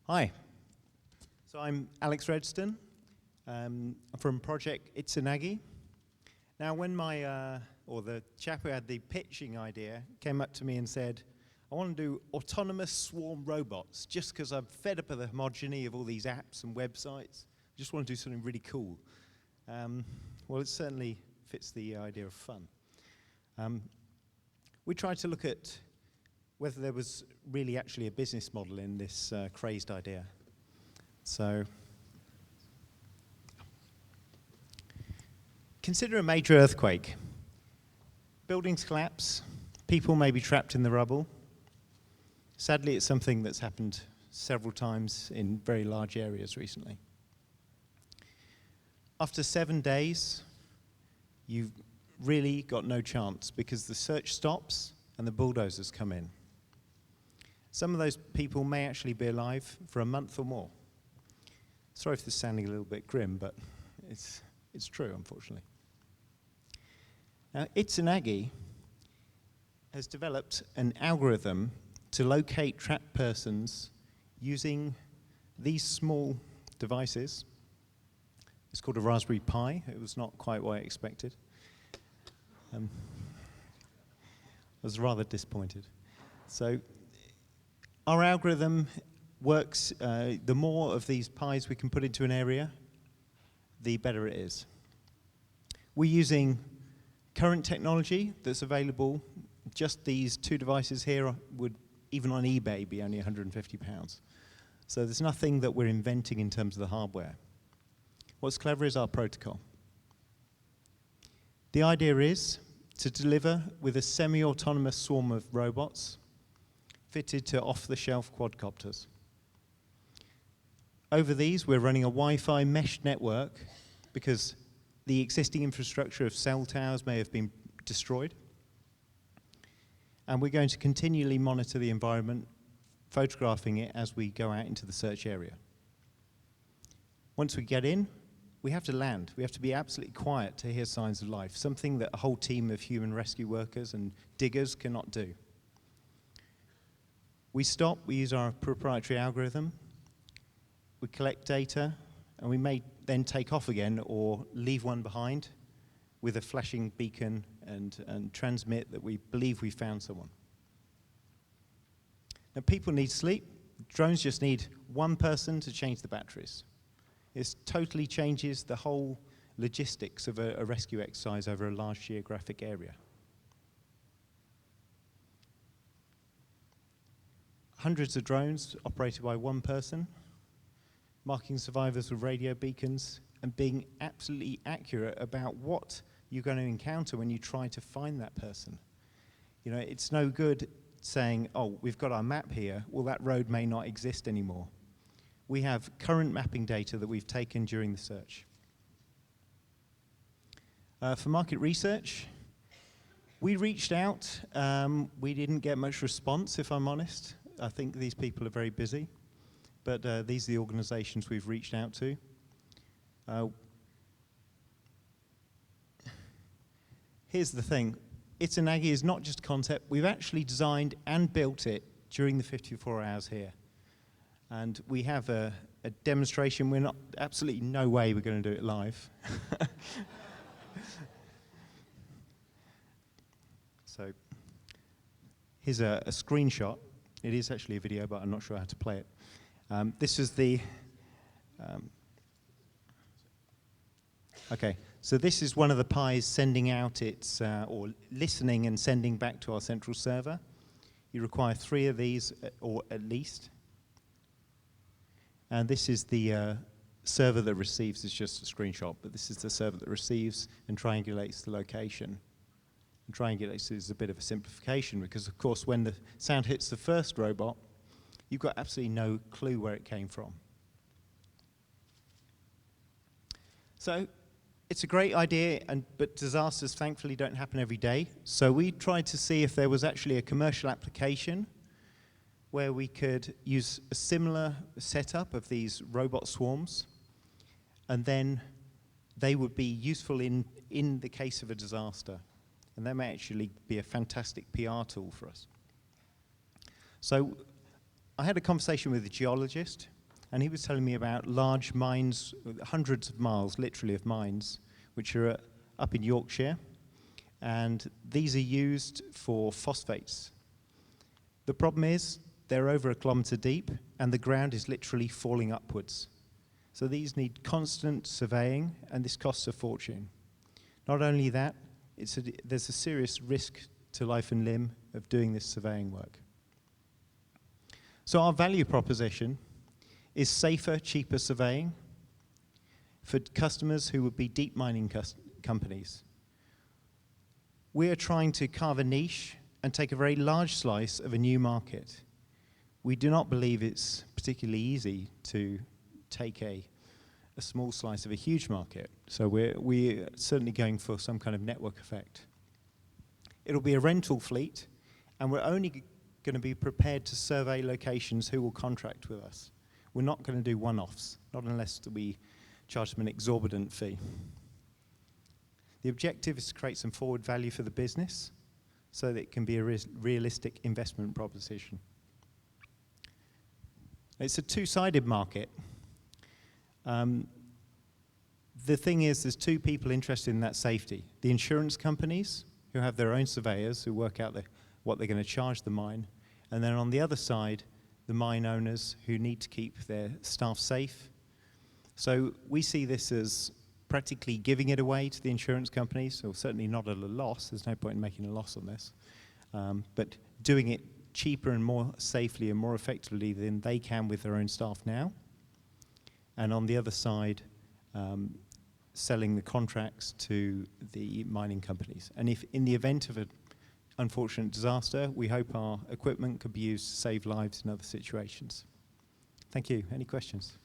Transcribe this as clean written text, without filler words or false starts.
Hi. So I'm Alex Redston. I'm from project Izanagi. Now when the chap who had the pitching idea came up to me and said, I want to do autonomous swarm robots just because I'm fed up of the homogeny of all these apps and websites. I just want to do something really cool. Well, it certainly fits the idea of fun. We tried to look at whether there was really actually a business model in this crazed idea. So, consider a major earthquake. Buildings collapse, people may be trapped in the rubble. Sadly, it's something that's happened several times in very large areas recently. After 7 days, you've really got no chance because the search stops and the bulldozers come in. Some of those people may actually be alive for a month or more. Sorry if this is sounding a little bit grim, but it's true, unfortunately. Now, Izanagi has developed an algorithm to locate trapped persons using these small devices. It's called a Raspberry Pi. It was not quite what I expected. I was rather disappointed. So our algorithm works, the more of these pies we can put into an area, the better it is. We're using current technology that's available. Just these two devices here would, even on eBay, be only £150. So there's nothing that we're inventing in terms of the hardware. What's clever is our protocol. The idea is to deliver with a semi-autonomous swarm of robots fitted to off-the-shelf quadcopters. Over these, we're running a Wi-Fi mesh network because the existing infrastructure of cell towers may have been destroyed. And we're going to continually monitor the environment, photographing it as we go out into the search area. Once we get in, we have to land. We have to be absolutely quiet to hear signs of life, something that a whole team of human rescue workers and diggers cannot do. We stop, we use our proprietary algorithm, we collect data, and we may then take off again or leave one behind with a flashing beacon and transmit that we believe we found someone. Now, people need sleep. Drones just need one person to change the batteries. It totally changes the whole logistics of a rescue exercise over a large geographic area. Hundreds of drones operated by one person, marking survivors with radio beacons and being absolutely accurate about what you're going to encounter when you try to find that person. You know, it's no good saying, oh, we've got our map here. Well, that road may not exist anymore. We have current mapping data that we've taken during the search. For market research, we reached out. We didn't get much response, if I'm honest. I think these people are very busy, but these are the organizations we've reached out to. Here's the thing. Izanagi is not just a concept. We've actually designed and built it during the 54 hours here. And we have a demonstration. We're not, absolutely no way we're going to do it live. So here's a screenshot. It is actually a video, but I'm not sure how to play it. This is the... okay, so this is one of the pies sending out its, or listening and sending back to our central server. You require 3 of these, or at least. And this is the server that receives. It's just a screenshot, but this is the server that receives and triangulates the location. And triangulates is a bit of a simplification because, of course, when the sound hits the first robot, you've got absolutely no clue where it came from. So it's a great idea, but disasters thankfully don't happen every day. So we tried to see if there was actually a commercial application where we could use a similar setup of these robot swarms, and then they would be useful in the case of a disaster. And that may actually be a fantastic PR tool for us. So I had a conversation with a geologist and he was telling me about large mines, hundreds of miles, literally, of mines, which are up in Yorkshire, and these are used for phosphates. The problem is they're over 1 kilometre deep, and the ground is literally falling upwards. So these need constant surveying, and this costs a fortune. Not only that, there's a serious risk to life and limb of doing this surveying work. So our value proposition is safer, cheaper surveying for customers who would be deep mining companies. We are trying to carve a niche and take a very large slice of a new market. We do not believe it's particularly easy to take a small slice of a huge market. So we're certainly going for some kind of network effect. It'll be a rental fleet, and we're only going to be prepared to survey locations who will contract with us. We're not going to do one-offs, not unless we charge them an exorbitant fee. The objective is to create some forward value for the business so that it can be a realistic investment proposition. It's a two-sided market. The thing is, there's two people interested in that safety. The insurance companies, who have their own surveyors who work out what they're going to charge the mine, and then on the other side, the mine owners who need to keep their staff safe. So we see this as practically giving it away to the insurance companies, or certainly not at a loss. There's no point in making a loss on this. But doing it cheaper and more safely and more effectively than they can with their own staff now. And on the other side, selling the contracts to the mining companies. And if in the event of an unfortunate disaster, we hope our equipment could be used to save lives in other situations. Thank you. Any questions?